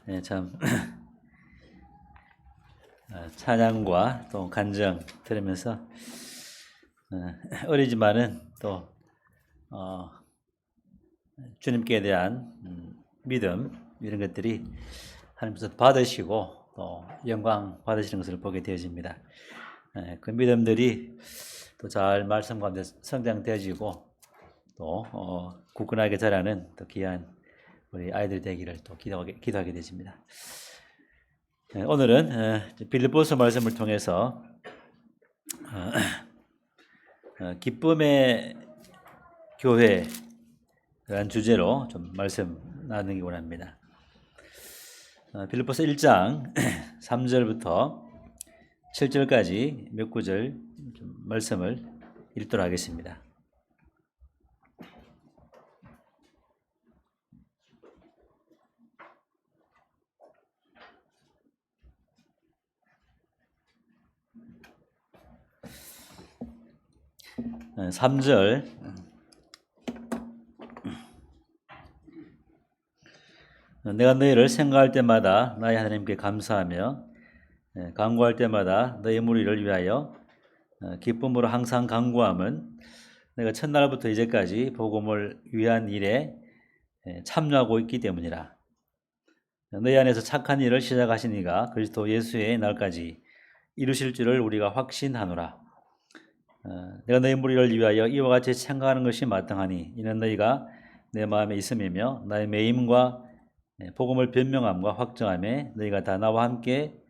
네, 참 찬양과 또 간정 들으면서 어리지만은 또 주님께 대한 믿음 이런 것들이 하나님께서 받으시고 또 영광 받으시는 것을 보게 되어집니다. 그 믿음들이 또 잘 말씀 가운데 성장되어지고 또 굳건하게 자라는 또 귀한 우리 아이들 되기를 또 기도하게 되십니다. 오늘은 빌립보서 말씀을 통해서 기쁨의 교회라는 주제로 좀 말씀 나누기 원합니다. 빌립보서 1장 3절부터 7절까지 몇 구절 좀 말씀을 읽도록 하겠습니다. 네, 3절 내가 너희를 생각할 때마다 나의 하나님께 감사하며 간구할 때마다 너희 무리를 위하여 기쁨으로 항상 간구함은 내가 첫날부터 이제까지 복음을 위한 일에 참여하고 있기 때문이라. 너희 안에서 착한 일을 시작하신 이가 그리스도 예수의 날까지 이루실 줄을 우리가 확신하노라. 내가 너희 무리를 위하여 이와 같이 생각하는 것이 마땅하니 이는 너희가 내 마음에 있음이며 나의 매임과 복음을 변명함과 확정함에 너희가 다 나와 함께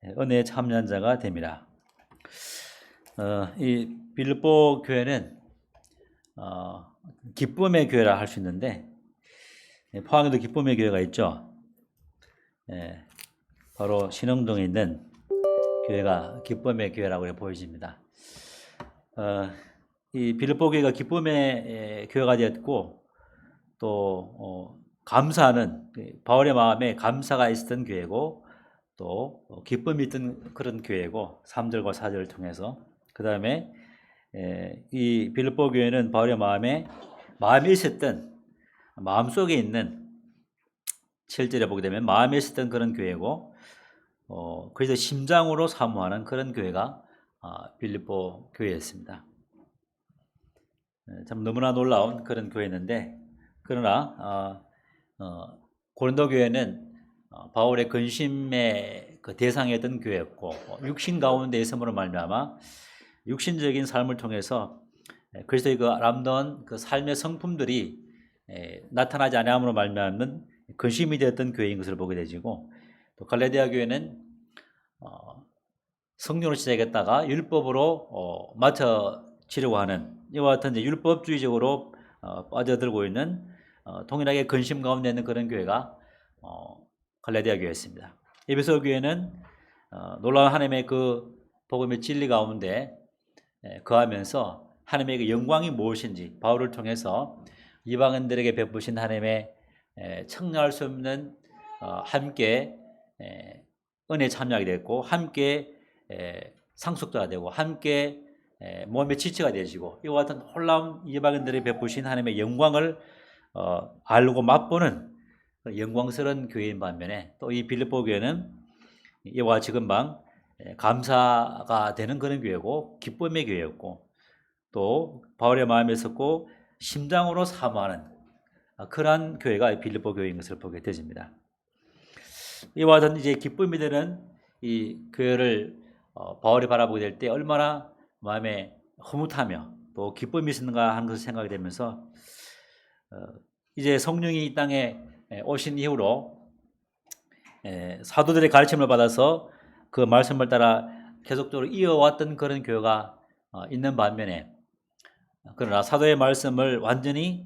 은혜에 참여한 자가 됨이라. 이 빌립보 교회는 기쁨의 교회라 할 수 있는데 포항에도 기쁨의 교회가 있죠. 바로 신흥동에 있는 교회가 기쁨의 교회라고 보여집니다. 이 빌립보 교회가 기쁨의 교회가 되었고 또 감사하는 바울의 마음에 감사가 있었던 교회고 또 기쁨이 있던 그런 교회고 3절과 4절을 통해서 그 다음에 이 빌립보 교회는 바울의 마음에 있었던 마음속에 있는 7절에 보게 되면 마음에 있었던 그런 교회고 그래서 심장으로 사모하는 그런 교회가 빌립보 교회였습니다. 참 너무나 놀라운 그런 교회였는데 그러나 고린도 교회는 바울의 근심의 그 대상이었던 교회였고 육신 가운데 있음으로 말미암아 육신적인 삶을 통해서 그리스도의 그 아름다운 그 삶의 성품들이 나타나지 않음으로 말미암는 근심이 되었던 교회인 것을 보게 되지고 또 갈라디아 교회는 성령으로 시작했다가 율법으로 맞춰지려고 하는 이와 같은 이제 율법주의적으로 빠져들고 있는 동일하게 근심 가운데 있는 그런 교회가 갈라디아 교회였습니다. 에베소 교회는 놀라운 하나님의 그 복음의 진리 가운데 거하면서 하나님의 그 영광이 무엇인지 바울을 통해서 이방인들에게 베푸신 하나님의 청량할 수 없는 함께 은혜에 참여하게 됐고 함께 상속자가 되고 함께 몸의 지체가 되시고 이와 같은 놀라운 이방인들이 베푸신 하나님의 영광을 알고 맛보는 영광스러운 교회인 반면에 또 이 빌립보 교회는 이와 같이 금방 감사가 되는 그런 교회고 기쁨의 교회였고 또 바울의 마음에 있었고 심장으로 사모하는 그러한 교회가 빌립보 교회인 것을 보게 되집니다. 이와 같은 이제 기쁨이 되는 이 교회를 바울이 바라보게 될 때 얼마나 마음에 흐뭇하며 또 기쁨이 있는가 하는 것을 생각이 되면서 이제 성령이 이 땅에 오신 이후로 사도들의 가르침을 받아서 그 말씀을 따라 계속적으로 이어왔던 그런 교회가 있는 반면에 그러나 사도의 말씀을 완전히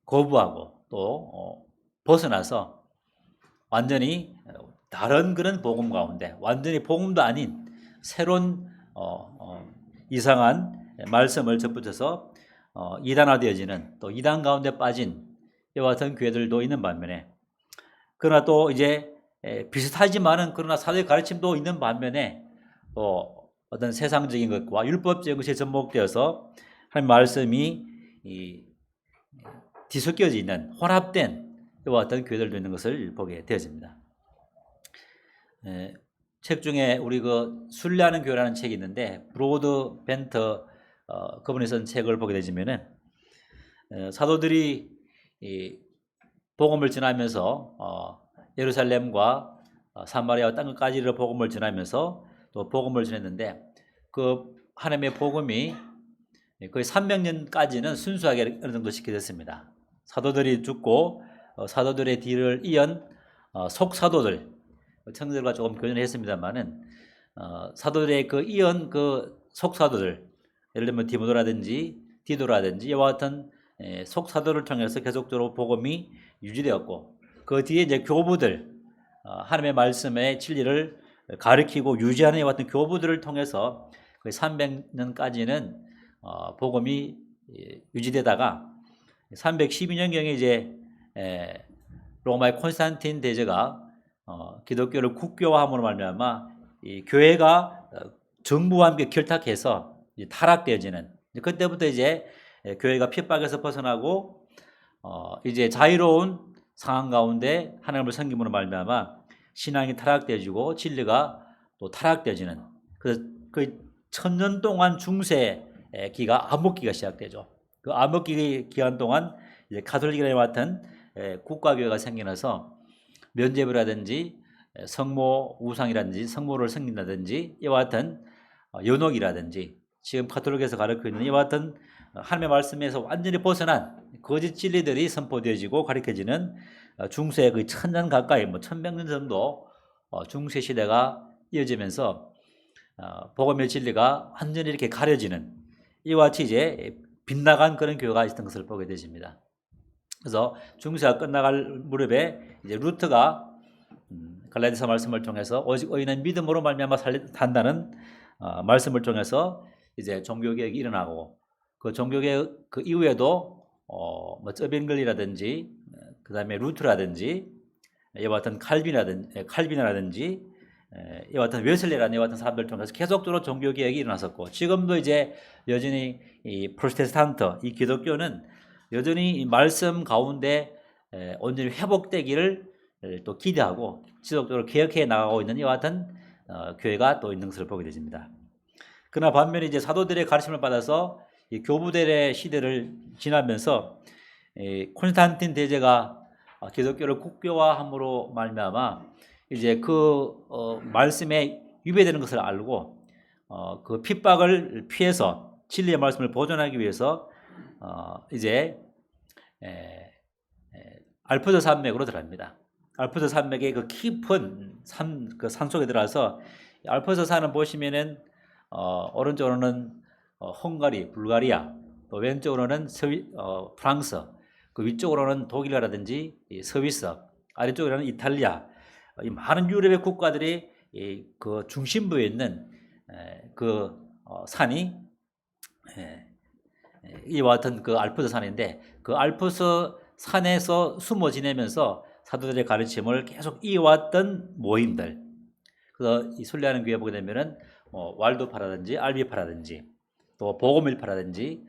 거부하고 또 벗어나서 완전히 다른 그런 복음 가운데 완전히 복음도 아닌 새로운 이상한 말씀을 접붙여서 이단화되어지는 또 이단 가운데 빠진 이와 같은 교회들도 있는 반면에 그러나 또 이제 비슷하지만은 그러나 사도의 가르침도 있는 반면에 또 어떤 세상적인 것과 율법적인 것이 접목되어서 하나님 말씀이 뒤섞여져 있는 혼합된 이와 같은 교회들도 있는 것을 보게 되어집니다. 책 중에 우리 그 순례하는 교회라는 책이 있는데 브로드 벤터 그분이 쓴 책을 보게 되지면은 사도들이 이 복음을 전하면서 예루살렘과 사마리아와 땅 끝까지를 복음을 전하면서 또 복음을 전했는데 그 하나님의 복음이 거의 300년까지는 순수하게 어느 정도 시켜졌습니다. 사도들이 죽고 사도들의 뒤를 이은 속사도들, 청들과 조금 교전을 했습니다만은 사도들의 그 이은 그 속사도들, 예를 들면 디모데라든지 디도라든지 이와 같은 속사도를 통해서 계속적으로 복음이 유지되었고 그 뒤에 이제 교부들, 하나님의 말씀의 진리를 가르치고 유지하는 이와 같은 교부들을 통해서 거의 300년까지는 복음이 유지되다가 312년경에 이제 로마의 콘스탄틴 대제가 기독교를 국교화함으로 말미암아 이 교회가 정부와 함께 결탁해서 타락되어지는 그때부터 이제 교회가 핍박에서 벗어나고 이제 자유로운 상황 가운데 하나님을 섬김으로 말미암아 신앙이 타락되어지고 진리가 또 타락되어지는 그 1000년 동안 중세기가 암흑기가 시작되죠. 그 암흑기 기간 동안 이제 가톨릭이와 같은 국가교회가 생겨나서 면죄부라든지 성모 우상이라든지 성모를 섬긴다든지 이와 같은 연옥이라든지 지금 가톨릭에서 가르치고 있는 이와 같은 하나님의 말씀에서 완전히 벗어난 거짓 진리들이 선포되어지고 가르쳐지는 중세 거의 1000년 가까이 1100년 정도 중세 시대가 이어지면서 복음의 진리가 완전히 이렇게 가려지는 이와 같이 이제 빗나간 그런 교회가 있었던 것을 보게 되십니다. 그래서 중세가 끝나갈 무렵에 이제 루터가 갈라디아서 말씀을 통해서 오직 의인은 믿음으로 말미암아 산다는 말씀을 통해서 이제 종교개혁이 일어나고 그 종교개혁 그 이후에도 뭐 쩌빙글이라든지 그다음에 루트라든지 이와 같은 칼빈이라든지 이와 같은 웨슬레라는 이와 같은 사람들 통해서 계속적으로 종교개혁이 일어났었고 지금도 이제 여전히 이 프로테스탄트 이 기독교는 여전히 이 말씀 가운데 온전히 회복되기를 또 기대하고 지속적으로 개혁해 나가고 있는 이와 같은 교회가 또 있는 것을 보게 되십니다. 그러나 반면에 이제 사도들의 가르침을 받아서 이 교부들의 시대를 지나면서 콘스탄틴 대제가 기독교를 국교화함으로 말미암아 이제 그 말씀에 위배되는 것을 알고 그 핍박을 피해서 진리의 말씀을 보존하기 위해서 이제 알프스 산맥으로 들어갑니다. 알프스 산맥의 그 깊은 산 속에 들어가서 알프스 산을 보시면은 오른쪽으로는 헝가리, 불가리아, 또 왼쪽으로는 프랑스, 그 위쪽으로는 독일이라든지 스위스, 아래쪽으로는 이탈리아, 이 많은 유럽의 국가들이 그 중심부에 있는 그 산이 이와 같은 그 알프스 산인데 그 알프스 산에서 숨어 지내면서 사도들의 가르침을 계속 이어왔던 모임들. 그래서 이 순례하는 교회 보게 되면은 왈도파라든지 알비파라든지 또 보고밀파라든지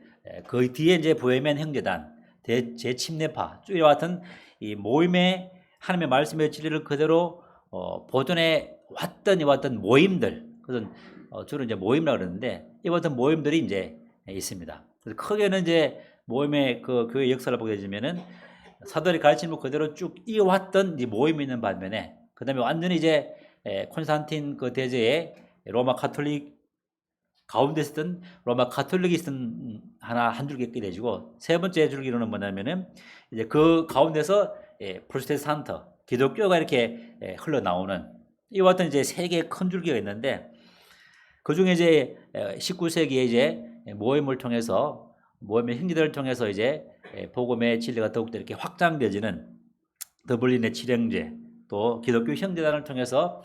그 뒤에 이제 보헤미안 형제단, 제침례파 이와 같은 이 모임의 하나님의 말씀의 진리를 그대로 보존해 왔던 이와 같은 모임들. 그래서 주로 이제 모임이라고 그러는데 이와 같은 모임들이 이제 있습니다. 그래서 크게는 이제 모임의 그 교회 역사를 보게 되면은 사도들의 가르침을 그대로 쭉 이어왔던 이 모임이 있는 반면에 그다음에 완전히 이제 콘스탄틴 그 대제의 로마 가톨릭 가운데 있었던 로마 가톨릭이 있었던 한 줄기 있게 되지고 세 번째 줄기로는 뭐냐면은 이제 그 가운데서 프로테스탄트 기독교가 이렇게 흘러나오는 이와 같은 이제 세 개의 큰 줄기가 있는데 그 중에 이제 19세기에 이제 모임을 통해서 모임의 형제들을 통해서 이제 복음의 진리가 더욱더 이렇게 확장되어지는 더블린의 칠형제 또 기독교 형제단을 통해서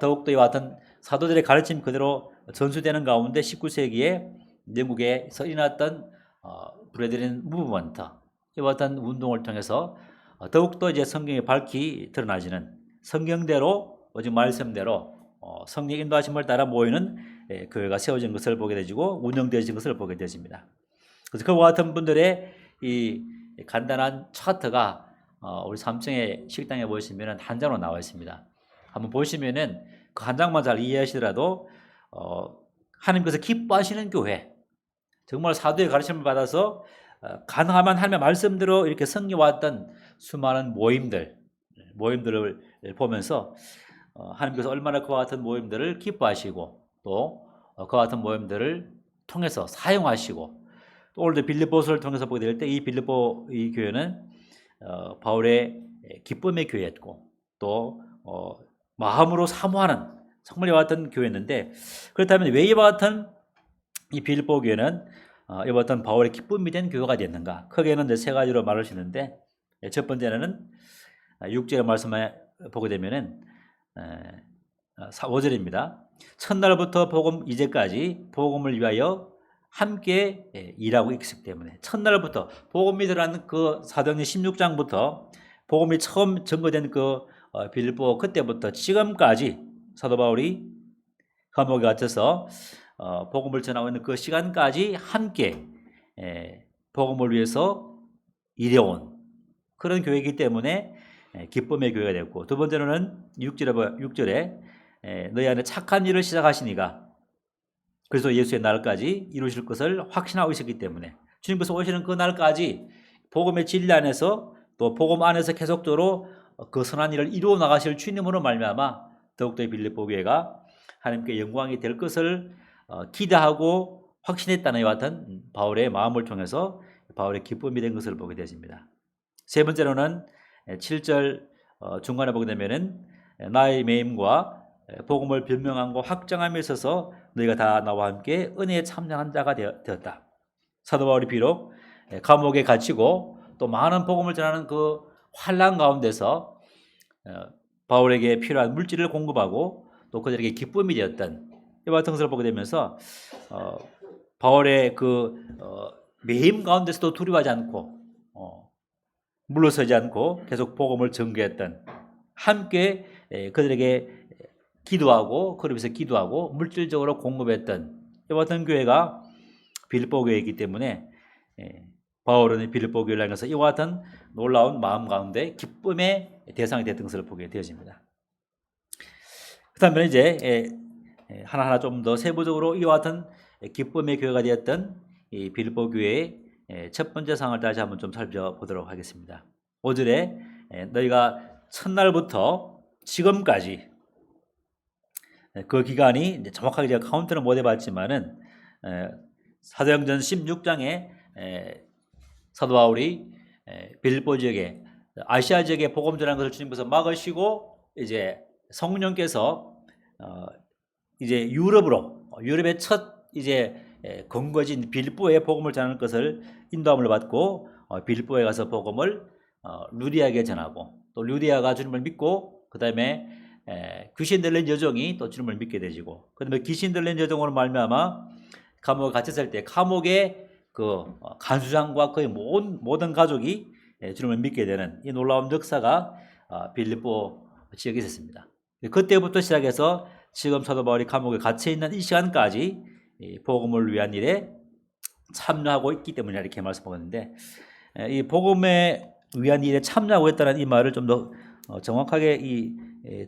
더욱더 이와 같은 사도들의 가르침 그대로 전수되는 가운데 19세기에 영국에서 일어났던 브레드린 무브먼트 이와 같은 운동을 통해서 더욱더 이제 성경이 밝히 드러나지는 성경대로 오직 말씀대로 성령 인도하심을 따라 모이는 교회가 세워진 것을 보게 되지고 운영되어진 것을 보게 되집니다. 그래서 그와 같은 분들의 이 간단한 차트가 우리 3층에 식당에 보시면은 한 장으로 나와 있습니다. 한번 보시면은 그 한 장만 잘 이해하시더라도 하나님께서 기뻐하시는 교회, 정말 사도의 가르침을 받아서 가능하면 하나님의 말씀대로 이렇게 섬겨왔던 수많은 모임들을 보면서 하나님께서 얼마나 그와 같은 모임들을 기뻐하시고 또 그와 같은 모임들을 통해서 사용하시고, 또 오늘도 빌립보서를 통해서 보게 될 때 이 빌립보 이 교회는 바울의 기쁨의 교회였고 또 마음으로 사모하는 정말 이와 같은 교회였는데, 그렇다면 왜 이와 같은 이 빌립보 교회는 이와 같은 바울의 기쁨이 된 교회가 됐는가? 크게는 이제 세 가지로 말할 수 있는데, 첫 번째는 6절의 말씀을 보게 되면은 5절입니다. 첫날부터 복음 이제까지 복음을 위하여 함께 일하고 있기 때문에, 첫날부터 복음이 들어간 그 사도행전 16장부터 복음이 처음 증거된 그 빌립보 그때부터 지금까지 사도 바울이 감옥에 갇혀서 복음을 전하고 있는 그 시간까지 함께 복음을 위해서 일해온 그런 교회이기 때문에 기쁨의 교회가 됐고, 두 번째로는 6절에 너희 안에 착한 일을 시작하시니가 그래서 예수의 날까지 이루실 것을 확신하고 있었기 때문에, 주님께서 오시는 그 날까지 복음의 진리 안에서 또 복음 안에서 계속적으로 그 선한 일을 이루어 나가실 주님으로 말미암아 더욱더 빌립보 교회가 하나님께 영광이 될 것을 기대하고 확신했다는 이와 같은 바울의 마음을 통해서 바울의 기쁨이 된 것을 보게 되십니다. 세 번째로는 7절 중간에 보게 되면은 나의 매임과 복음을 변명함과 확정함에 있어서 너희가 다 나와 함께 은혜에 참여한 자가 되었다. 사도 바울이 비록 감옥에 갇히고 또 많은 복음을 전하는 그 환난 가운데서 바울에게 필요한 물질을 공급하고 또 그들에게 기쁨이 되었던 이와 같은 것을 보게 되면서 바울의 그 매임 가운데서도 두려워하지 않고 물러서지 않고 계속 복음을 전개했던, 함께 그들에게 기도하고 그러면서 기도하고 물질적으로 공급했던 이와 같은 교회가 빌립보 교회이기 때문에 바울은 빌립보 교회를 향해서 이와 같은 놀라운 마음 가운데 기쁨의 대상이 됐던 것을 보게 되어집니다. 그 다음에 이제 하나하나 좀 더 세부적으로 이와 같은 기쁨의 교회가 되었던 이 빌립보 교회의 첫 번째 상을 다시 한번 좀 살펴보도록 하겠습니다. 5절에 너희가 첫날부터 지금까지, 그 기간이 이제 정확하게 제가 카운트는 못 해봤지만은 사도행전 16장에 사도 바울이 빌립보 지역에 아시아 지역에 복음 전하는 것을 주님께서 막으시고 이제 성령께서 이제 유럽의 첫 이제 건거진 빌립보에 복음을 전하는 것을 인도함을 받고 빌립보에 가서 복음을 루디아에게 전하고, 또 루디아가 주님을 믿고 그 다음에 귀신 들린 여종이 또 주님을 믿게 되지고, 그 다음에 귀신 들린 여종으로 말미암아 감옥에 갇혔을 때 감옥의 그 간수장과 거의 모든 가족이 주님을 믿게 되는 이 놀라운 역사가 빌립보 지역에 있었습니다. 그때부터 시작해서 지금 사도 바울이 감옥에 갇혀 있는 이 시간까지 복음을 위한 일에 참여하고 있기 때문에 이렇게 말씀하는데, 이 복음에 위한 일에 참여하고 있다는 이 말을 좀 더 정확하게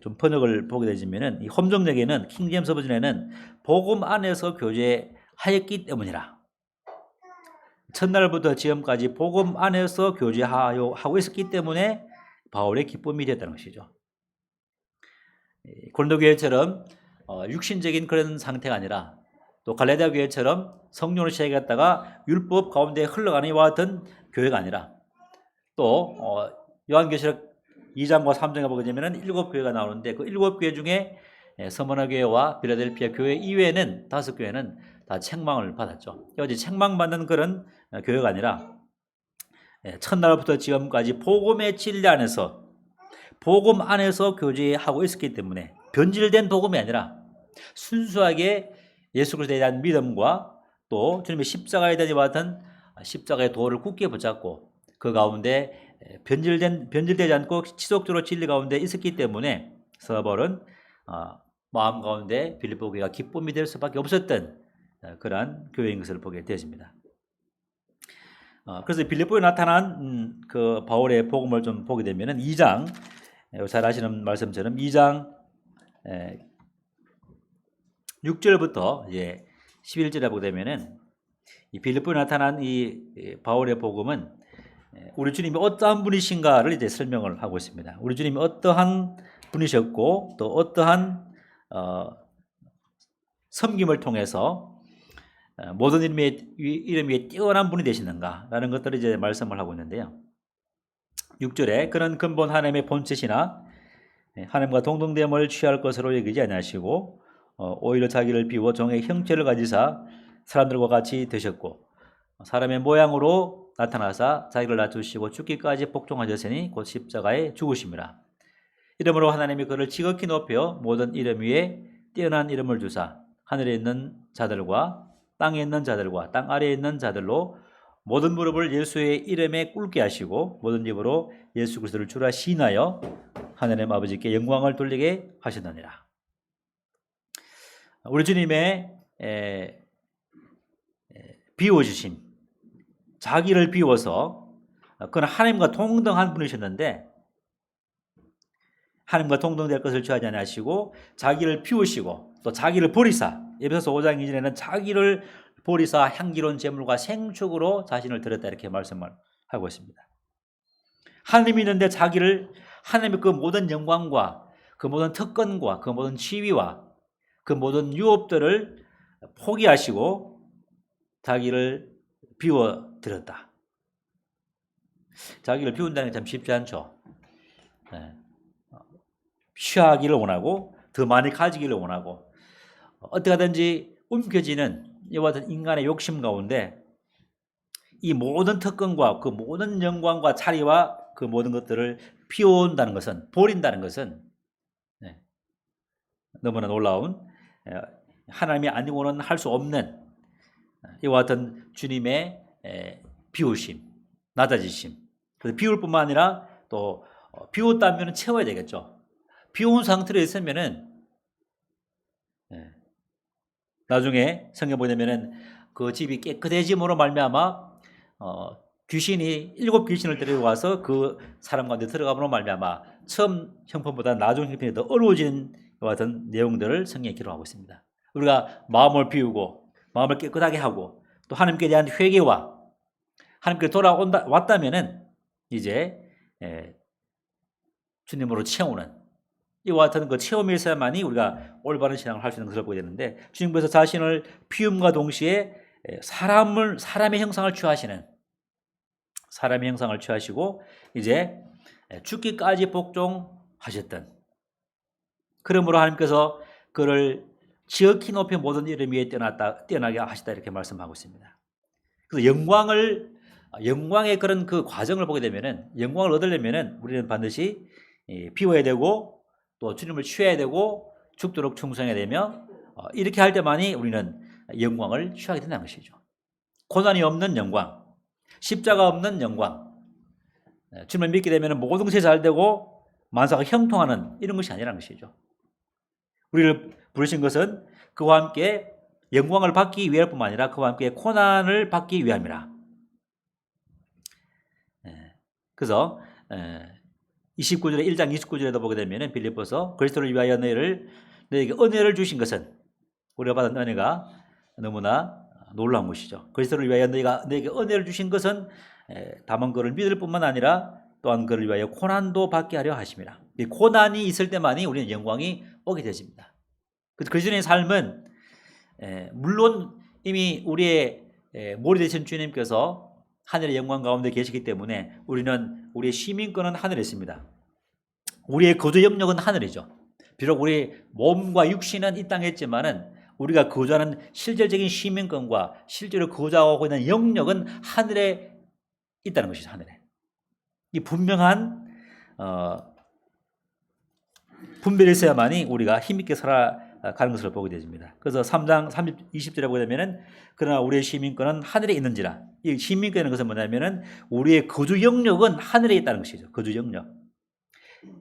좀 번역을 보게 되지면은, 이 홈정역에는 킹제임스 버전에는 복음 안에서 교제하였기 때문이라, 첫날부터 지금까지 복음 안에서 교제하고 있었기 때문에 바울의 기쁨이 됐다는 것이죠. 고린도 교회처럼 육신적인 그런 상태가 아니라, 또 갈라디아 교회처럼 성령으로 시작했다가 율법 가운데 흘러가는 이와 같은 교회가 아니라, 또 요한계시록 2장과 3장에 보게 되면 7교회가 나오는데 그 7교회 중에 서머나 교회와 필라델피아 교회 이외에는 5교회는 다 책망을 받았죠. 어제 책망받는 그런 교회가 아니라 첫날부터 지금까지 복음의 진리 안에서 복음 안에서 교제하고 있었기 때문에 변질된 복음이 아니라 순수하게 예수 그리스도에 대한 믿음과 또 주님의 십자가에 대한 이와 같은 십자가의 도를 굳게 붙잡고 그 가운데 변질되지 않고 지속적으로 진리 가운데 있었기 때문에 바울은 마음 가운데 빌립보 교회가 기쁨이 될 수밖에 없었던 그러한 교회인 것을 보게 되었습니다. 그래서 빌립보에 나타난 그 바울의 복음을 좀 보게 되면은 2장, 잘 아시는 말씀처럼 2장 6절부터 이제 11절에 보게 되면은 이 빌립보에 나타난 이 바울의 복음은 우리 주님이 어떠한 분이신가를 이제 설명을 하고 있습니다. 우리 주님이 어떠한 분이셨고 또 어떠한 섬김을 통해서 모든 이름 위에 뛰어난 분이 되시는가라는 것들을 이제 말씀을 하고 있는데요. 6절에 그는 근본 하나님의 본체시나 하나님과 동등됨을 취할 것으로 여기지 아니하시고 오히려 자기를 비워 종의 형체를 가지사 사람들과 같이 되셨고 사람의 모양으로 나타나사 자기를 낮추시고 죽기까지 복종하셨으니 곧 십자가에 죽으심이라. 이름으로 하나님이 그를 지극히 높여 모든 이름 위에 뛰어난 이름을 주사 하늘에 있는 자들과 땅에 있는 자들과 땅 아래에 있는 자들로 모든 무릎을 예수의 이름에 꿇게 하시고 모든 입으로 예수 그리스도를 주라 시인하여 하나님 아버지께 영광을 돌리게 하셨느니라. 우리 주님의 비워주심, 자기를 비워서 그는 하나님과 동등한 분이셨는데 하나님과 동등될 것을 취하지 않으시고 자기를 비우시고 또 자기를 버리사 에베소서 5장 이전에는 자기를 버리사 향기로운 제물과 생축으로 자신을 드렸다 이렇게 말씀을 하고 있습니다. 하나님이 있는데 자기를 하나님의 그 모든 영광과 그 모든 특권과 그 모든 지위와 그 모든 유업들을 포기하시고 자기를 비워드렸다. 자기를 비운다는 게 참 쉽지 않죠. 취하기를 원하고 더 많이 가지기를 원하고 어떻게 하든지 움켜쥐는 이와 같은 인간의 욕심 가운데 이 모든 특권과 그 모든 영광과 자리와 그 모든 것들을 비워온다는 것은, 버린다는 것은 너무나 놀라운, 하나님이 아니고는 할 수 없는 이와 같은 주님의 비우심, 낮아지심. 그래서 비울 뿐만 아니라 또 비웠다면 채워야 되겠죠. 비운 상태로 있으면은 나중에 성경 보면은 그 집이 깨끗해짐으로 말미암아 귀신이 7 귀신을 데리고 와서 그 사람 가운데 들어감으로 말미암아 처음 형편보다 나중 형편이 더 어려워지는 이와 같은 내용들을 성경에 기록하고 있습니다. 우리가 마음을 비우고 마음을 깨끗하게 하고 또 하나님께 대한 회개와 하나님께 왔다면은 이제 주님으로 채우는 이와 같은 그 체험이 있어야만이 우리가 올바른 신앙을 할 수 있는 것을 보게 되는데 주님께서 자신을 비움과 동시에 사람의 형상을 취하시는 사람의 형상을 취하시고 이제 죽기까지 복종하셨던 그러므로 하나님께서 그를 지극히 높이 모든 이름 위에 뛰어나게 하시다 이렇게 말씀하고 있습니다. 그래서 영광의 그런 그 과정을 보게 되면은 영광을 얻으려면은 우리는 반드시 비워야 되고 또 주님을 취해야 되고 죽도록 충성해야 되며 이렇게 할 때만이 우리는 영광을 취하게 된다는 것이죠. 고난이 없는 영광, 십자가 없는 영광, 주님을 믿게 되면 모든 것이 잘 되고 만사가 형통하는 이런 것이 아니라는 것이죠. 우리를 부르신 것은 그와 함께 영광을 받기 위할 뿐만 아니라 그와 함께 고난을 받기 위함이라. 그래서 29절에 1장 29절에도 보게 되면 빌립보서 그리스도를 위하여 너에게 은혜를 주신 것은 우리가 받은 은혜가 너무나 놀라운 것이죠. 그리스도를 위하여 너에게 은혜를 주신 것은 다만 그를 믿을 뿐만 아니라 또한 그를 위하여 고난도 받게 하려 하심이라. 이 고난이 있을 때만이 우리는 영광이 오게 되집니다. 그리스도인의 삶은 물론 이미 우리의 머리 되신 주님께서 하늘의 영광 가운데 계시기 때문에 우리의 시민권은 하늘에 있습니다. 우리의 거주 영역은 하늘이죠. 비록 우리 몸과 육신은 이 땅에 있지만은 우리가 거주하는 실질적인 시민권과 실제로 거주하고 있는 영역은 하늘에 있다는 것이죠. 하늘에. 이 분명한 분별이 있어야만이 우리가 힘있게 살아가는 것을 보게 됩니다. 그래서 3장 20절에 보게 되면은 그러나 우리의 시민권은 하늘에 있는지라. 이 시민권이라는 것은 뭐냐면은 우리의 거주 영역은 하늘에 있다는 것이죠. 거주 영역.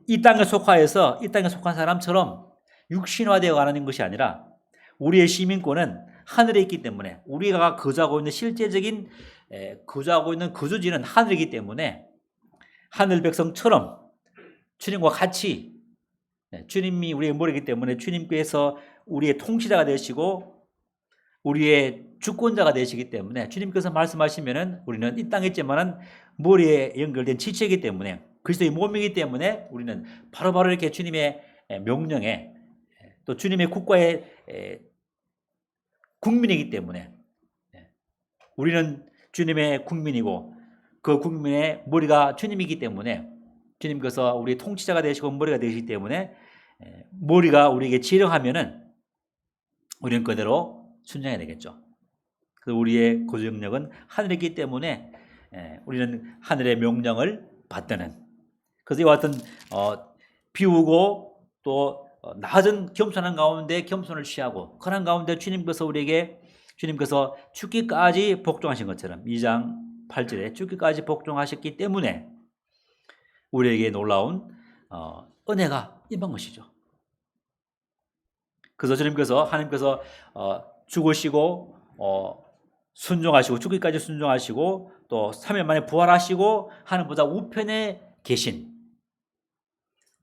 이 땅에 속하여서 이 땅에 속한 사람처럼 육신화되어 가는 것이 아니라 우리의 시민권은 하늘에 있기 때문에 우리가 거주하고 있는 실제적인 거주하고 있는 거주지는 하늘이기 때문에 하늘 백성처럼 주님과 같이 주님이 우리의 머리이기 때문에 주님께서 우리의 통치자가 되시고 우리의 주권자가 되시기 때문에 주님께서 말씀하시면은 우리는 이 땅에 있지만은 머리에 연결된 지체이기 때문에 그리스도의 몸이기 때문에 우리는 바로바로 이렇게 주님의 명령에 또 주님의 국가의 국민이기 때문에 우리는 주님의 국민이고 그 국민의 머리가 주님이기 때문에 주님께서 우리의 통치자가 되시고 머리가 되시기 때문에 머리가 우리에게 지령하면은 우리는 그대로 순종해야 되겠죠. 그 우리의 거주 영역은 하늘이기 때문에 우리는 하늘의 명령을 받드는 그래서 이와 같은 비우고 또 낮은 겸손한 가운데 겸손을 취하고 그런 가운데 주님께서 죽기까지 복종하신 것처럼 2장 8절에 죽기까지 복종하셨기 때문에 우리에게 놀라운 은혜가 임한 것이죠. 그래서 주님께서 하나님께서 죽으시고 순종하시고 죽기까지 순종하시고 또 3일 만에 부활하시고 하나님보다 우편에 계신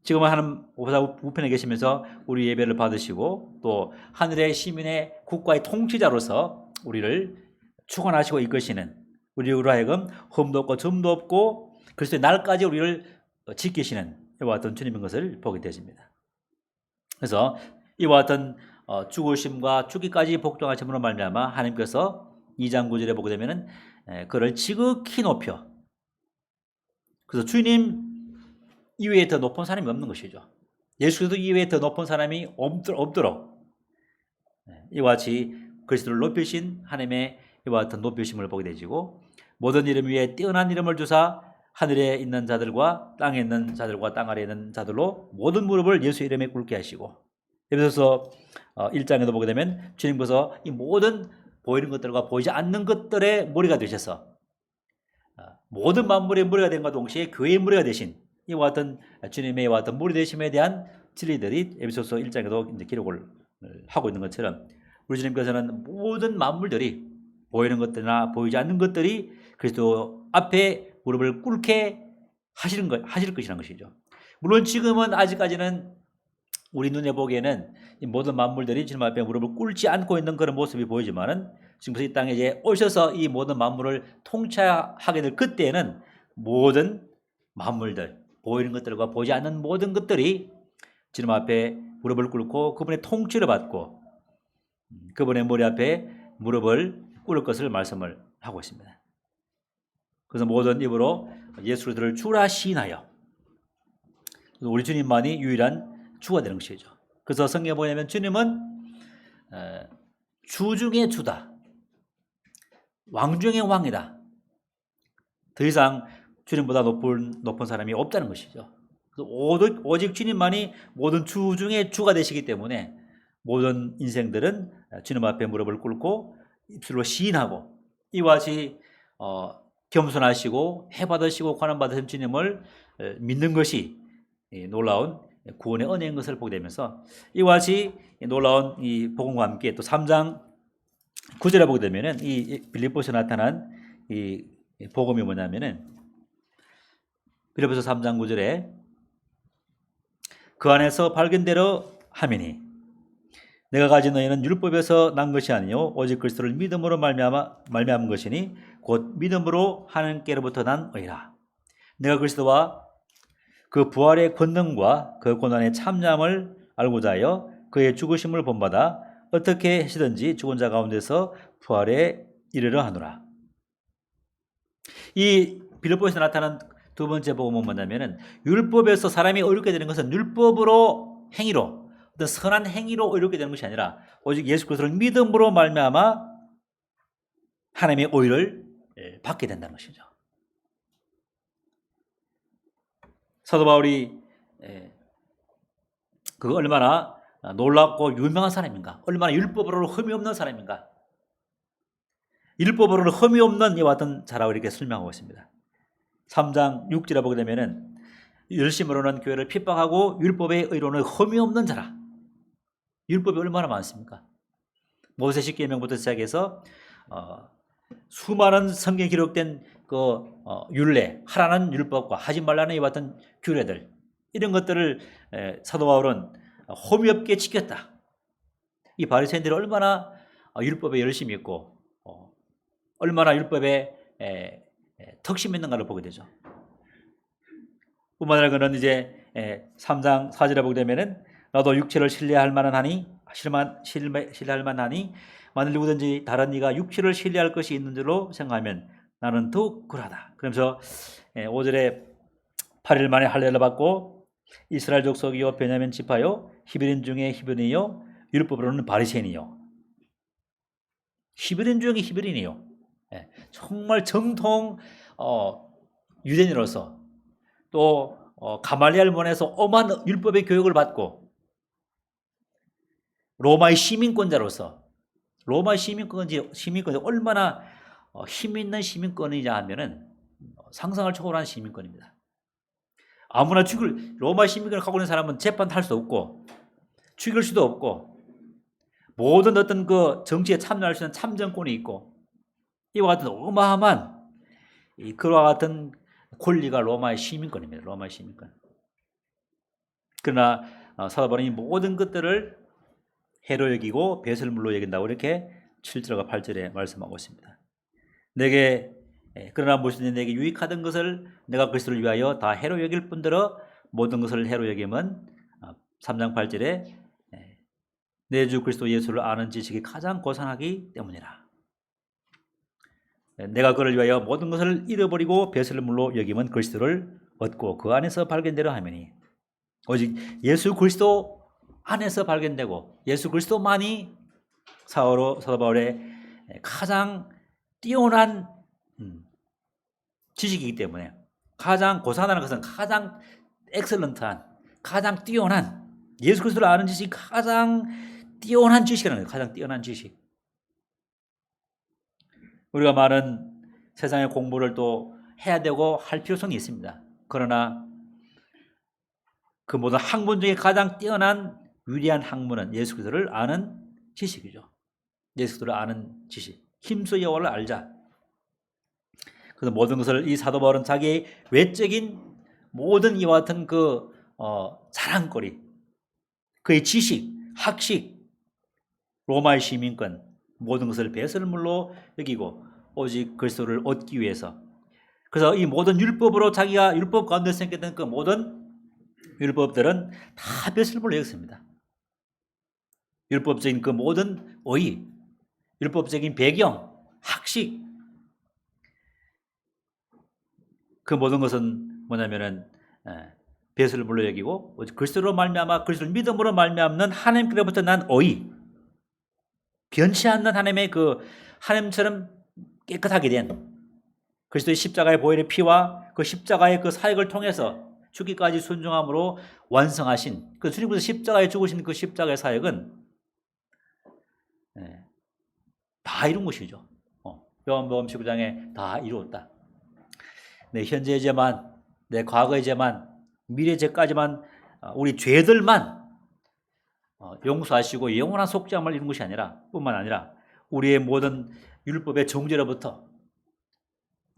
지금은 하나님보다 우편에 계시면서 우리 예배를 받으시고 또 하늘의 시민의 국가의 통치자로서 우리를 축원하시고 이끄시는 우리로 하여금 흠도 없고 점도 없고 그리스도의 날까지 우리를 지키시는 이와 같은 주님인 것을 보게 되십니다. 그래서 이와 같은 죽으심과 죽기까지 복종하심으로 말미암아 하나님께서 2장 9절에 보게 되면은 그를 지극히 높여 그래서 주님 이외에 더 높은 사람이 없는 것이죠. 예수 그리스도 이외에 더 높은 사람이 없도록 이와 같이 그리스도를 높이신 하나님의 이와 같은 높이심을 보게 되시고 모든 이름 위에 뛰어난 이름을 주사 하늘에 있는 자들과 땅에 있는 자들과 땅 아래에 있는 자들로 모든 무릎을 예수 이름에 꿇게 하시고 에베소서 1장에도 보게 되면 주님께서 이 모든 보이는 것들과 보이지 않는 것들의 머리가 되셔서 모든 만물의 머리가 된 것과 동시에 교회의 머리가 되신 이와 같은 주님의 이와 같은 머리 되심에 대한 진리들이 에베소서 1장에도 이제 기록을 하고 있는 것처럼 우리 주님께서는 모든 만물들이 보이는 것들이나 보이지 않는 것들이 그리스도 앞에 무릎을 꿇게 하실 것이라는 것이죠. 물론 지금은 아직까지는 우리 눈에 보기에는 이 모든 만물들이 주님 앞에 무릎을 꿇지 않고 있는 그런 모습이 보이지만은 지금 이 땅에 이제 오셔서 이 모든 만물을 통치하게 될 그때에는 모든 만물들 보이는 것들과 보이지 않는 모든 것들이 주님 앞에 무릎을 꿇고 그분의 통치를 받고 그분의 머리 앞에 무릎을 꿇을 것을 말씀을 하고 있습니다. 그래서 모든 입으로 예수 그리스도를 주라 시인하여 우리 주님만이 유일한 주가 되는 것이죠. 그래서 성경에 보면 주님은 주 중의 주다. 왕 중의 왕이다. 더 이상 주님보다 높은 사람이 없다는 것이죠. 오직 주님만이 모든 주 중에 주가 되시기 때문에 모든 인생들은 주님 앞에 무릎을 꿇고 입술로 시인하고 이와 같이 겸손하시고 해받으시고 관함받으신 주님을 믿는 것이 놀라운 구원의 은혜인 것을 보게 되면서 이와 같이 놀라운 이 복음과 함께 또 3장 9절에 보게 되면은 이 빌립보서 나타난 이 복음이 뭐냐면은 빌립보서 3장 9절에 그 안에서 발견대로 하미니 내가 가진 너희는 율법에서 난 것이 아니요 오직 그리스도를 믿음으로 말미암은 것이니 곧 믿음으로 하나님께로부터 난 의라. 내가 그리스도와 그 부활의 권능과 그 고난의 참념을 알고자 하여 그의 죽으심을 본받아 어떻게 하시든지 죽은 자 가운데서 부활에 이르려 하노라. 이 빌립보에서 나타난 두 번째 복음은 뭐냐면은 율법에서 사람이 의롭게 되는 것은 율법으로 행위로 어떤 선한 행위로 의롭게 되는 것이 아니라 오직 예수 그리스도를 믿음으로 말미암아 하나님의 의를 받게 된다는 것이죠. 사도 바울이 그 얼마나 놀랍고 유명한 사람인가, 얼마나 율법으로는 흠이 없는 사람인가, 율법으로는 흠이 없는 이와 같은 자라고 이렇게 설명하고 있습니다. 3장 6절에 보게 되면은 열심으로는 교회를 핍박하고 율법의 의로는 흠이 없는 자라. 율법이 얼마나 많습니까? 모세 십계명부터 시작해서 수많은 성경에 기록된 그 율례, 하라는 율법과 하지 말라는 이와 같은 규례들, 이런 것들을 사도 바울은 험이 없게 지켰다. 이 바리새인들이 얼마나 율법에 열심히 있고 얼마나 율법에 턱심 있는가를 보게 되죠. 뿐만 아니라 그는 이제 3장 4절에 보게 되면은 나도 육체를 신뢰할 만하니 신뢰할 만하니 만일 누구든지 다른 이가 육체를 신뢰할 것이 있는 줄로 생각하면 나는 더욱 그러하다. 그러면서 5절에 8일 만에 할례를 받고 이스라엘 족속이요 베냐민 지파요 히브리인 중에 히브리인이요 율법으로는 바리새인이요. 히브리인 중에 히브리인이요. 정말 정통 유대인으로서 또 가말리엘 문에서 엄한 율법의 교육을 받고 로마의 시민권자로서 로마의 시민권이 얼마나 힘 있는 시민권이냐 하면은 상상을 초월한 시민권입니다. 아무나 로마 시민권을 갖고 있는 사람은 재판할 수 없고 죽일 수도 없고 모든 어떤 그 정치에 참여할 수 있는 참정권이 있고 이와 같은 어마어마한 그와 같은 권리가 로마의 시민권입니다. 로마의 시민권. 그러나 사도 바울은 이 모든 것들을 해로 여기고 배설물로 여긴다고 이렇게 7절과 8절에 말씀하고 있습니다. 그러나 무엇이든지 내게 유익하던 것을 내가 그리스도를 위하여 다 해로 여길 뿐더러 모든 것을 해로 여김은 3장 8절에 내 주 그리스도 예수를 아는 지식이 가장 고상하기 때문이라. 내가 그를 위하여 모든 것을 잃어버리고 배설물로 여김은 그리스도를 얻고 그 안에서 발견되려 하매니 오직 예수 그리스도 안에서 발견되고 예수 그리스도만이 사도 바울의 가장 뛰어난 지식이기 때문에 가장 고상하다는 것은 가장 엑셀런트한 가장 뛰어난 예수 그리스도를 아는 지식이 가장 뛰어난 지식이라는 거예요. 가장 뛰어난 지식. 우리가 많은 세상의 공부를 또 해야 되고 할 필요성이 있습니다. 그러나 그 모든 학문 중에 가장 뛰어난 위대한 학문은 예수 그리스도를 아는 지식이죠. 예수 그리스도를 아는 지식. 힘써 여호와를 알자. 그래서 모든 것을 이 사도 바울은 자기의 외적인 모든 이와 같은 그 자랑거리, 그의 지식, 학식, 로마의 시민권 모든 것을 배설물로 여기고 오직 그리스도를 얻기 위해서 그래서 이 모든 율법으로 자기가 율법 가운데 생겼던 그 모든 율법들은 다 배설물로 여겼습니다. 율법적인 그 모든 의의, 율법적인 배경, 학식 그 모든 것은 뭐냐면은 배설물로 여기고 오직 그리스도로 말미암아 그리스도를 믿음으로 말미암는 하나님께로부터 난 의의 변치 않는 하나님의 그 하나님처럼 깨끗하게 된 그리스도의 십자가의 보혈의 피와 그 십자가의 그 사역을 통해서 죽기까지 순종함으로 완성하신 그 주님께서 십자가에 죽으신 그 십자가의 사역은 다 이룬 것이죠. 요한복음 19장에 다 이루었다. 내 현재의 죄만, 내 과거의 죄만, 미래의 죄까지만 우리 죄들만 용서하시고 영원한 속죄함을 이룬 것이 아니라 뿐만 아니라 우리의 모든 율법의 정죄로부터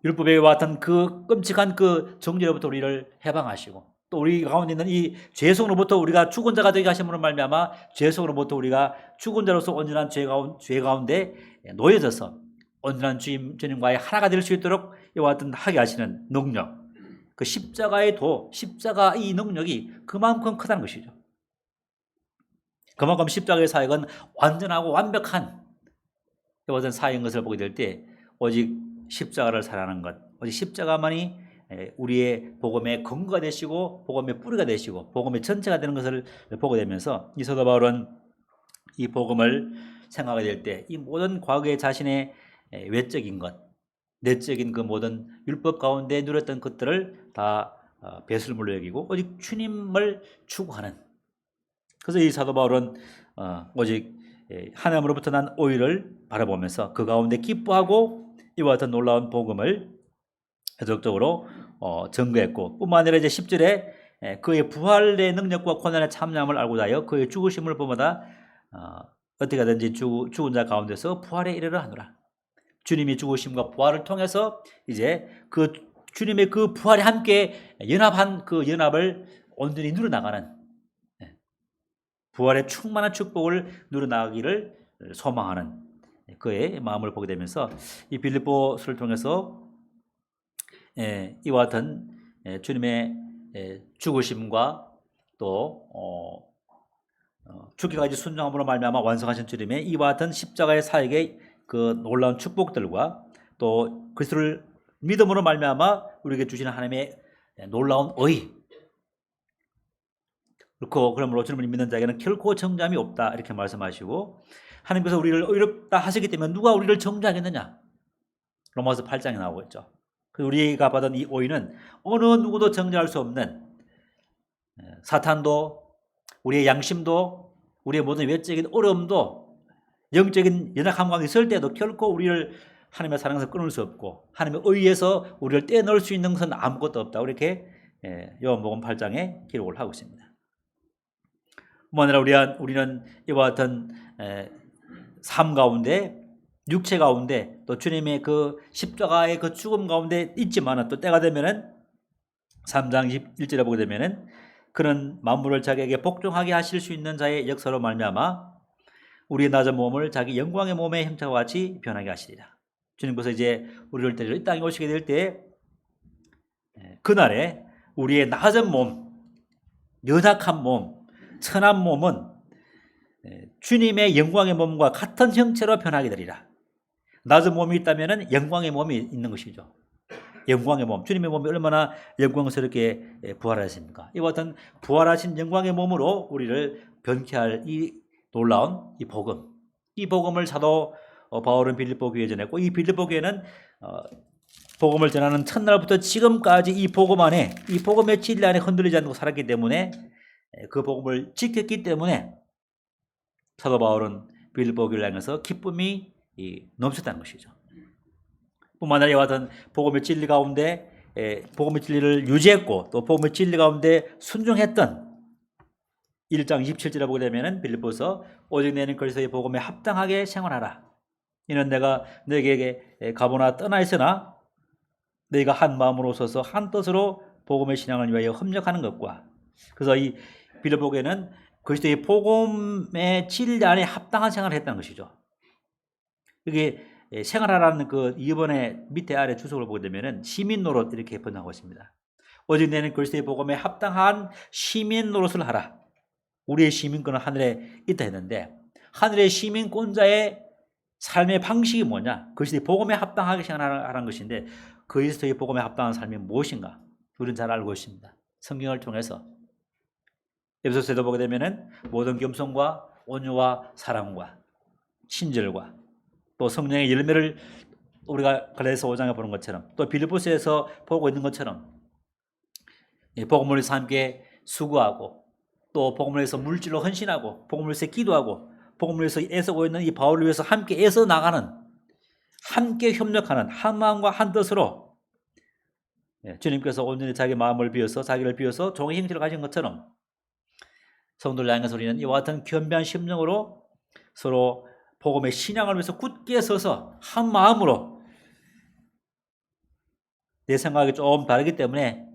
율법에 같은 그 끔찍한 그 정죄로부터 우리를 해방하시고 또 우리 가운데 있는 이 죄성으로부터 우리가 죽은 자가 되게 하심으로 말미암아 죄성으로부터 우리가 죽은 자로서 온전한 죄 가운데 놓여져서 온전한 주님과의 하나가 될 수 있도록 이와 같은 하게 하시는 능력 그 십자가의 십자가 이 능력이 그만큼 크다는 것이죠. 그만큼 십자가의 사역은 완전하고 완벽한 이와 같은 사역인 것을 보게 될 때 오직 십자가를 사랑하는 것 오직 십자가만이 우리의 복음의 근거가 되시고 복음의 뿌리가 되시고 복음의 전체가 되는 것을 보게 되면서 이 사도 바울은 이 복음을 생각하게 될 때 이 모든 과거의 자신의 외적인 것 내적인 그 모든 율법 가운데 누렸던 것들을 다 배설물로 여기고 오직 주님을 추구하는 그래서 이 사도 바울은 오직 하나님으로부터 난 오일을 바라보면서 그 가운데 기뻐하고 이와 같은 놀라운 복음을 계속적으로 증거했고 뿐만 아니라 이제 10절에 그의 부활의 능력과 고난의 참여함을 알고자 하여 그의 죽으심을 보마다 어떻게 하든지 죽은 자 가운데서 부활에 이르려 하노라. 주님이 죽으심과 부활을 통해서 이제 그 주님의 그 부활에 함께 연합한 그 연합을 온전히 누려나가는, 부활의 충만한 축복을 누려나가기를 소망하는 그의 마음을 보게 되면서 이 빌립보서를 통해서 이와 같은 주님의 죽으심과 또 죽기까지 순종함으로 말미암아 완성하신 주님의 이와 같은 십자가의 사역의 그 놀라운 축복들과 또 그리스도를 믿음으로 말미암아 우리에게 주시는 하나님의 놀라운 의, 그렇고 그러므로 주님을 믿는 자에게는 결코 정죄함이 없다 이렇게 말씀하시고, 하나님께서 우리를 의롭다 하시기 때문에 누가 우리를 정죄하겠느냐, 로마서 8장에 나오고 있죠. 우리가 받은 이 오인은 어느 누구도 정죄할 수 없는, 사탄도 우리의 양심도 우리의 모든 외적인 어려움도 영적인 연약함과 있을 때도 결코 우리를 하나님의 사랑에서 끊을 수 없고 하나님의 의에서 우리를 떼어놓을 수 있는 것은 아무것도 없다, 이렇게 요한복음 8장에 기록을 하고 있습니다. 뿐만 아니라 우리는 이와 같은 삶 가운데, 육체 가운데 또 주님의 그 십자가의 그 죽음 가운데 있지만 또 때가 되면은 3장 1절에 보게 되면은 그는 만물을 자기에게 복종하게 하실 수 있는 자의 역사로 말미암아 우리의 낮은 몸을 자기 영광의 몸의 형체와 같이 변하게 하시리라. 주님께서 이제 우리를 데리러 이 땅에 오시게 될 때 그날에 우리의 낮은 몸, 연약한 몸, 천한 몸은 주님의 영광의 몸과 같은 형체로 변하게 되리라. 낮은 몸이 있다면 영광의 몸이 있는 것이죠. 영광의 몸, 주님의 몸이 얼마나 영광스럽게 부활하십니까? 이와 같은 부활하신 영광의 몸으로 우리를 변케 할 이 놀라운 이 복음, 이 복음을 사도 바울은 빌립보 교회에 전했고, 이 빌립보 교회는 복음을 전하는 첫날부터 지금까지 이 복음 안에, 이 복음의 진리 안에 흔들리지 않고 살았기 때문에, 그 복음을 지켰기 때문에 사도 바울은 빌립보 교회를 향해서 기쁨이 넘쳤다는 것이죠. 뿐만 아니라 이와 같은 복음의 진리 가운데 복음의 진리를 유지했고 또 복음의 진리 가운데 순종했던 1장 27절에 보게 되면 빌립보서 오직 너는 그리스도의 복음에 합당하게 생활하라. 이는 내가 너에게 가보나 떠나 있으나 너희가 한 마음으로 서서 한 뜻으로 복음의 신앙을 위하여 협력하는 것과, 그래서 이 빌립보에는 그리스도의 복음의 진리 안에 합당한 생활을 했다는 것이죠. 이게 생활하라는 그 이번에 밑에 아래 주석을 보게 되면은 시민 노릇 이렇게 번역하고 있습니다. 오직 너는 그리스도의 복음에 합당한 시민 노릇을 하라. 우리의 시민권은 하늘에 있다 했는데 하늘의 시민권자의 삶의 방식이 뭐냐? 그리스도의 복음에 합당하게 생활하라는 것인데 그리스도의 복음에 합당한 삶이 무엇인가? 우리는 잘 알고 있습니다. 성경을 통해서 에베소서에도 보게 되면은 모든 겸손과 온유와 사랑과 친절과 또 성령의 열매를 우리가 갈라디아서 5장에 보는 것처럼 또 빌립보서에서 보고 있는 것처럼 복음을 위해서 함께 수고하고 또 복음을 위해서 물질로 헌신하고 복음을 위해서 기도하고 복음을 위해서 애쓰고 있는 이 바울을 위해서 함께 애써 나가는, 함께 협력하는 한 마음과 한 뜻으로 주님께서 온전히 자기 마음을 비워서 자기를 비워서 종의 형체를 가진 것처럼 성도를 향해서 우리는 이와 같은 겸비한 심령으로 서로 복음의 신앙을 위해서 굳게 서서 한 마음으로, 내 생각이 좀 다르기 때문에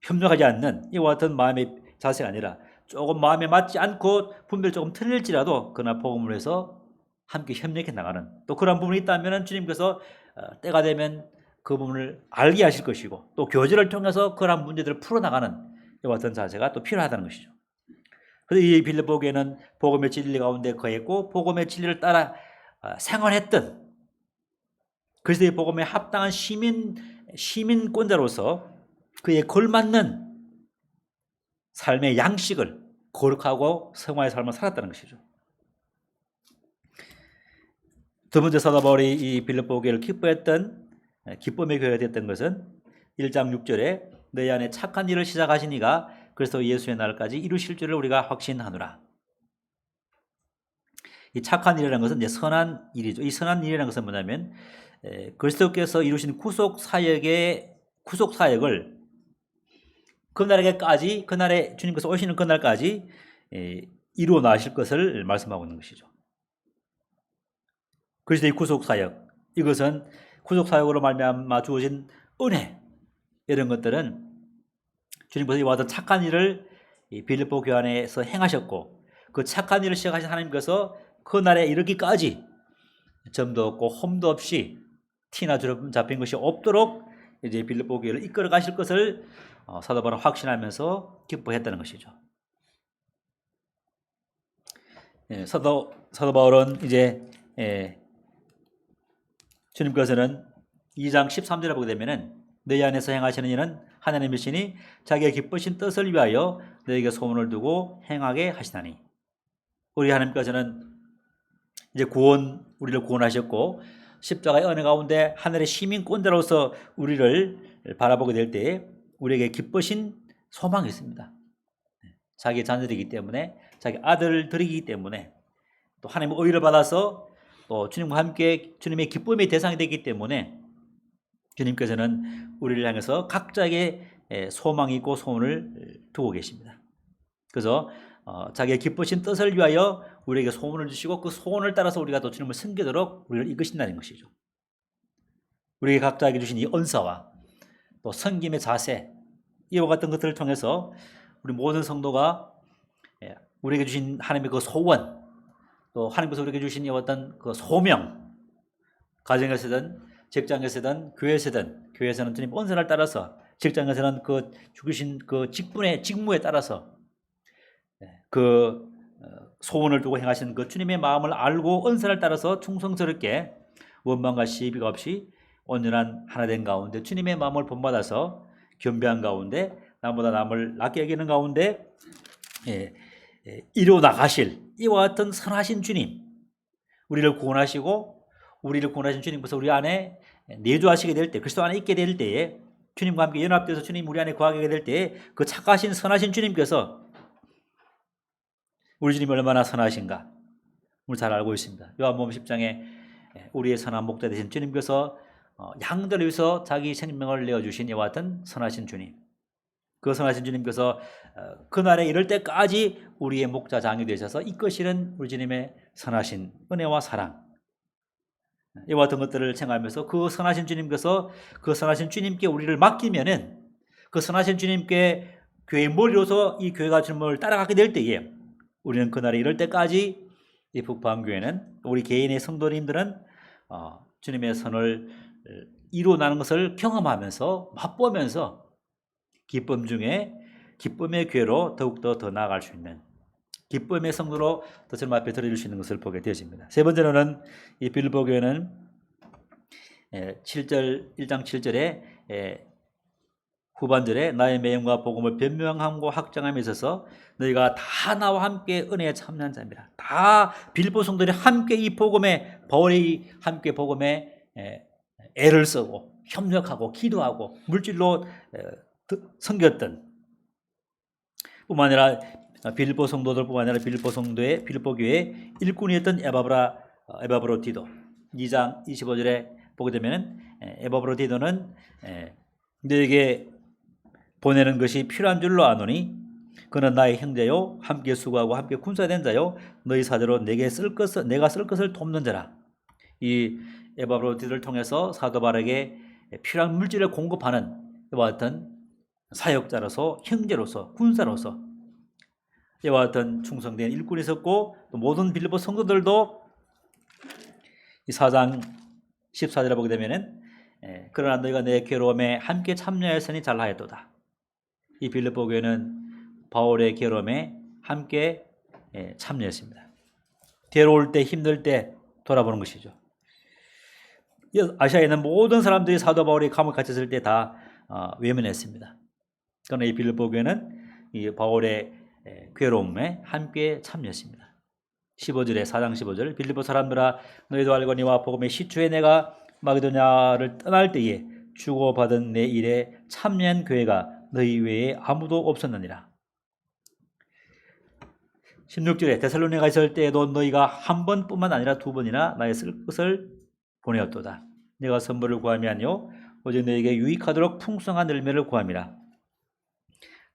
협력하지 않는 이와 같은 마음의 자세가 아니라 조금 마음에 맞지 않고 분별 조금 틀릴지라도 그러나 복음을 위해서 함께 협력해 나가는, 또 그런 부분이 있다면 주님께서 때가 되면 그 부분을 알게 하실 것이고 또 교제를 통해서 그런 문제들을 풀어나가는 이와 같은 자세가 또 필요하다는 것이죠. 그래서 이 빌립보에는 복음의 진리 가운데 거했고 복음의 진리를 따라 생활했던 그리스도의 복음에 합당한 시민권자로서 그에 걸맞는 삶의 양식을 거룩하고 성화의 삶을 살았다는 것이죠. 두 번째 사도 바울이 이 빌립보 교회를 기뻐했던 기쁨의 교회가 됐던 것은 1장 6절에 너희 안에 착한 일을 시작하신 이가 그리스도 예수의 날까지 이루실 줄을 우리가 확신하노라. 이 착한 일이라는 것은 이제 선한 일이죠. 이 선한 일이라는 것은 뭐냐면 그리스도께서 이루신 구속 사역을 그날에게까지, 그날에 주님께서 오시는 그날까지 이루어 나실 것을 말씀하고 있는 것이죠. 그리스도의 구속사역, 이것은 구속사역으로 말미암아 주어진 은혜, 이런 것들은 주님께서 이와 같은 착한 일을 이 빌립보 교회 안에서 행하셨고, 그 착한 일을 시작하신 하나님께서 그날에 이르기까지 점도 없고 홈도 없이 티나 주름 잡힌 것이 없도록 이제 빌립보 교회를 이끌어 가실 것을 사도 바울은 확신하면서 기뻐했다는 것이죠. 사도 바울은 이제 주님께서는 2장 13절에 보게 되면은 너희 안에서 행하시는 일은 하나님이시니 자기의 기쁘신 뜻을 위하여 너희에게 소원을 두고 행하게 하시나니, 우리 하나님께서는 이제 우리를 구원하셨고 십자가의 은혜 가운데 하늘의 시민권자로서 우리를 바라보게 될 때에 우리에게 기쁘신 소망이 있습니다. 자기 자녀들이기 때문에, 자기 아들들이기 때문에, 또 하나님의 의를 받아서 또 주님과 함께 주님의 기쁨의 대상이 되기 때문에 주님께서는 우리를 향해서 각자에게 소망이 있고 소원을 두고 계십니다. 그래서 자기의 기쁘신 뜻을 위하여 우리에게 소원을 주시고 그 소원을 따라서 우리가 또 주님을 섬기도록 우리를 이끄신다는 것이죠. 우리에게 각자에게 주신 이 은사와 또 섬김의 자세, 이와 같은 것들을 통해서 우리 모든 성도가 우리에게 주신 하나님의 그 소원, 또 하나님께서 우리에게 주신 이와 같은 그 소명, 가정에서든 직장에서든 교회에서든, 교회에서는 주님 은사를 따라서, 직장에서는 그 주신 그 직무에 따라서 그 소원을 두고 행하시는 그 주님의 마음을 알고 은사를 따라서 충성스럽게 원망과 시비가 없이 온전한 하나된 가운데 주님의 마음을 본받아서 겸비한 가운데 남보다 남을 낮게 여기는 가운데 이루어 나가실 이와 같은 선하신 주님, 우리를 구원하신 주님께서 우리 안에 내주하시게 될 때, 그리스도 안에 있게 될 때에, 주님과 함께 연합돼서 주님 우리 안에 거하게 될 때에 그 착하신 선하신 주님께서, 우리 주님이 얼마나 선하신가 우리 잘 알고 있습니다. 요한복음 10장에 우리의 선한 목자 되신 주님께서 양들을 위해서 자기 생명을 내어주신 이와 같은 선하신 주님, 그 선하신 주님께서 그날에 이를 때까지 우리의 목자장이 되셔서 이끄시는 우리 주님의 선하신 은혜와 사랑, 이와 같은 것들을 생각하면서 그 선하신 주님께서 그 선하신 주님께 우리를 맡기면은, 그 선하신 주님께 교회의 머리로서 이 교회가 주님을 따라가게 될 때에 우리는 그날에 이를 때까지 이 북방교회는, 우리 개인의 성도님들은 주님의 선을 이루어나는 것을 경험하면서 맛보면서 기쁨 중에 기쁨의 교회로 더욱더 더 나아갈 수 있는 기쁨의 성도로 더 주님 앞에 드려줄 수 있는 것을 보게 되어집니다. 세 번째로는 이 빌립보 교회는 1장 7절에 후반절에 나의 매형과 복음을 변명함과 확장함에 있어서 너희가 다 나와 함께 은혜에 참여한 자입니다. 다 빌립보 성도들이 함께 이 복음에, 바울이 함께 복음에 애를 쓰고 협력하고 기도하고 물질로 섬겼던 뿐만 아니라 빌립보 성도들뿐만 아니라 빌립보 교회의 일꾼이었던 에바브로디도, 2장 25절에 보게 되면 에바브로디도는 너에게 보내는 것이 필요한 줄로 아노니 그는 나의 형제요 함께 수고하고 함께 군사된 자요 너희 사도로 내가 쓸 것을 돕는 자라. 이 에바브로디도를 통해서 사도 바울에게 필요한 물질을 공급하는 이와 같은 사역자로서, 형제로서, 군사로서 이와 같은 충성된 일꾼이 있었고, 또 모든 빌립보 성도들도 이 4장 14절에 보게 되면은 그러나 너희가 내 괴로움에 함께 참여하였으니 잘하였도다. 이 빌립보 교회는 바울의 괴로움에 함께 참여했습니다. 괴로울 때, 힘들 때 돌아보는 것이죠. 아시아에 있는 모든 사람들이 사도 바울이 감옥에 갇혔을 때 다 외면했습니다. 그러나 이 빌립보 교회는 이 바울의 괴로움에 함께 참여했습니다. 15절에 4장 15절 빌립보 사람들아 너희도 알거니와 복음의 시초에 내가 마게도냐를 떠날 때에 주고받은 내 일에 참여한 교회가 너희 외에 아무도 없었느니라. 16절에 데살로니가 있을 때에도 너희가 한 번뿐만 아니라 두 번이나 나의 쓸 것을 보내었도다. 내가 선물을 구함이 아니요 오직 너에게 유익하도록 풍성한 열매를 구함이라.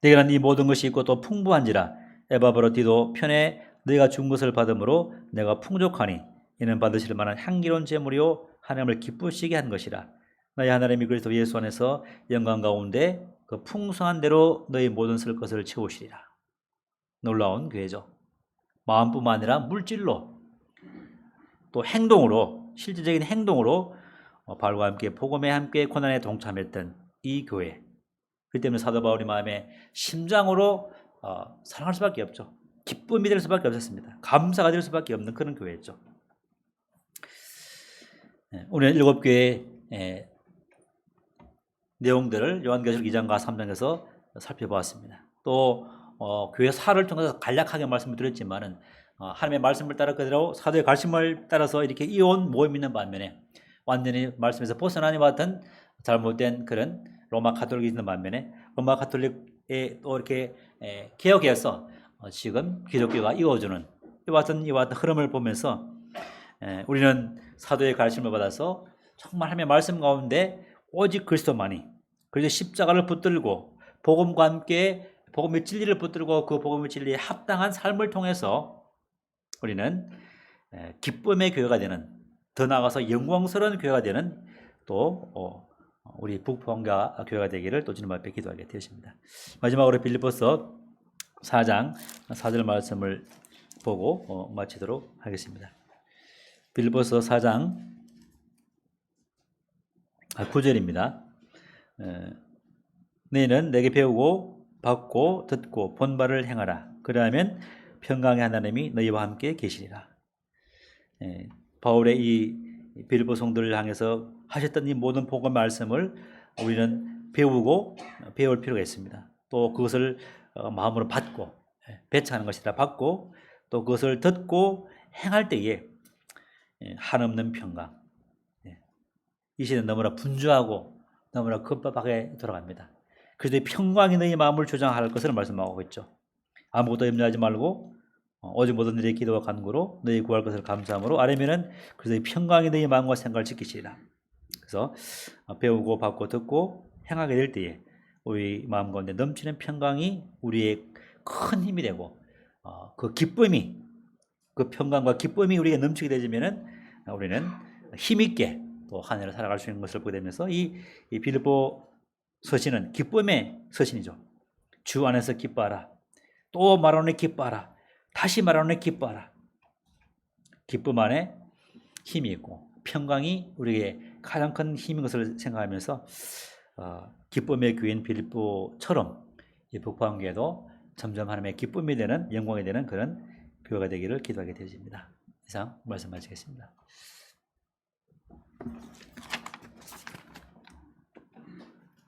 내게는 이 모든 것이 있고 또 풍부한지라. 에바브로디도 편에 너희가 준 것을 받음으로 내가 풍족하니 이는 받으실 만한 향기로운 제물이요 하나님을 기쁘시게 한 것이라. 너희 하나님이 그리스도 예수 안에서 영광 가운데 그 풍성한 대로 너희 모든 쓸 것을 채우시리라. 놀라운 교회죠. 마음뿐만 아니라 물질로 또 행동으로, 실질적인 행동으로 바울과 함께 복음에 함께 고난에 동참했던 이 교회. 그 때문에 사도 바울이 마음에 심장으로 사랑할 수밖에 없죠. 기쁨이 될 수밖에 없었습니다. 감사가 될 수밖에 없는 그런 교회였죠. 오늘 7교회의 내용들을 요한계시록 2장과 3장에서 살펴보았습니다. 또 교회 사를 통해서 간략하게 말씀을 드렸지만은 하나님의 말씀을 따라 그대로 사도의 가르침을 따라서 이렇게 이어온 모임이 있는 반면에 완전히 말씀에서 벗어나니 같은 잘못된 그런 로마 가톨릭이 있는 반면에 로마 가톨릭에 또 이렇게 개혁해서 지금 기독교가 이어주는 이와 같은 흐름을 보면서 우리는 사도의 가르침을 받아서 정말 하나님의 말씀 가운데 오직 그리스도만이, 그리고 십자가를 붙들고 복음과 함께 복음의 진리를 붙들고 그 복음의 진리에 합당한 삶을 통해서 우리는 기쁨의 교회가 되는, 더 나아가서 영광스러운 교회가 되는 또 우리 북포항가 교회가 되기를 또 주님 앞에 기도하게 되었습니다. 마지막으로 빌립보서 4장 4절 말씀을 보고 마치도록 하겠습니다. 빌립보서 4장 9절입니다. 너희는 내게 배우고 받고 듣고 본 바를 행하라. 그러하면 평강의 하나님이 너희와 함께 계시리라. 바울의 이 빌립보 성도를 향해서 하셨던 이 모든 복음 말씀을 우리는 배우고 배울 필요가 있습니다. 또 그것을 마음으로 받고 배척하는 것이라 받고 또 그것을 듣고 행할 때에 한없는 평강. 이 시대는 너무나 분주하고 너무나 급박하게 돌아갑니다. 그래도 평강이 너희 마음을 조장할 것을 말씀하고 있죠. 아무것도 염려하지 말고 오직 모든 일에 기도와 간구로 너희 구할 것을 감사함으로 아뢰면은 그래서 평강이 너희 마음과 생각을 지키시리라. 그래서 배우고 받고 듣고 행하게 될 때에 우리 마음 가운데 넘치는 평강이 우리의 큰 힘이 되고 그 기쁨이, 그 평강과 기쁨이 우리에게 넘치게 되면은 우리는 힘있게 또 한 해를 살아갈 수 있는 것을 보게 되면서 이 빌립보 서신은 기쁨의 서신이죠. 주 안에서 기뻐하라. 또 말하노니 기뻐하라. 다시 말하노니 기뻐하라. 기쁨 안에 힘이 있고 평강이 우리에게 가장 큰 힘인 것을 생각하면서 기쁨의 교인 빌립보처럼 이 북포항교회도 점점 하나님의 기쁨이 되는, 영광이 되는 그런 교회가 되기를 기도하게 되어집니다. 이상 말씀 마치겠습니다.